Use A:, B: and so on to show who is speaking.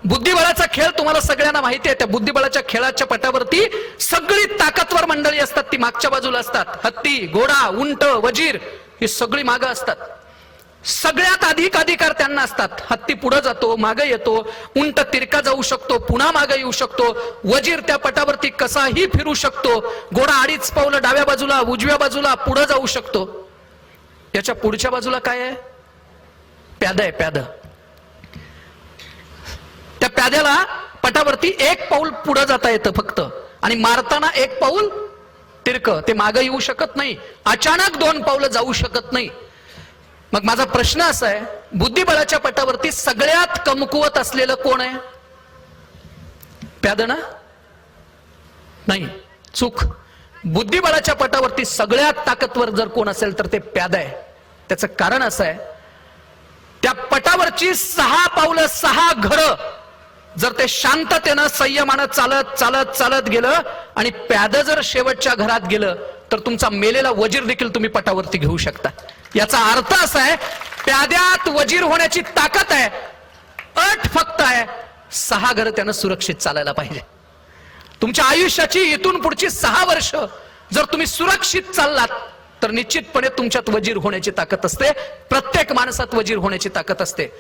A: बुद्धिबळाचा खेळ तुम्हाला सगळ्यांना माहिती आहे. त्या बुद्धिबळाच्या खेळाच्या पटावरती सगळी ताकदवर मंडळी असतात, ती मागच्या बाजूला असतात. हत्ती, घोडा, उंट, वजीर ही सगळी मागं असतात. सगळ्यात अधिक अधिकार त्यांना असतात. हत्ती पुढे जातो, मागे येतो, उंट तिरका जाऊ शकतो, पुन्हा मागे येऊ शकतो, वजीर त्या पटावरती कसाही फिरू शकतो, घोडा 2.5 पावलं डाव्या बाजूला, उजव्या बाजूला पुढे जाऊ शकतो. याच्या पुढच्या बाजूला काय आहे? प्यादा आहे, प्यादा. त्या प्याद्याला पटावरती 1 पाऊल पुढे जाता येतं फक्त, आणि मारताना 1 पाऊल तिरक. ते मागे येऊ शकत नाही, अचानक 2 पावलं जाऊ शकत नाही. मग माझा प्रश्न असा आहे, बुद्धिबळाच्या पटावरती सगळ्यात कमकुवत असलेलं कोण आहे? प्याद ना? नाही, चूक. बुद्धिबळाच्या पटावरती सगळ्यात ताकदवर जर कोण असेल तर ते प्याद आहे. त्याचं कारण असं आहे, त्या पटावरची 6 पावलं 6 घरं जर ते शांततेनं संयमानं चालत चालत चालत गेलं आणि प्याद जर शेवटच्या घरात गेलं तर तुमचा मेलेला वजीर देखील तुम्ही पटावरती घेऊ शकता. याचा अर्थ असा आहे, प्याद्यात वजीर होण्याची ताकद आहे. अट फक्त आहे, 6 घरं त्यानं सुरक्षित चालायला पाहिजे. तुमच्या आयुष्याची इथून पुढची 6 वर्ष जर तुम्ही सुरक्षित चाललात तर निश्चितपणे तुमच्यात वजीर होण्याची ताकद असते. प्रत्येक माणसात वजीर होण्याची ताकद असते.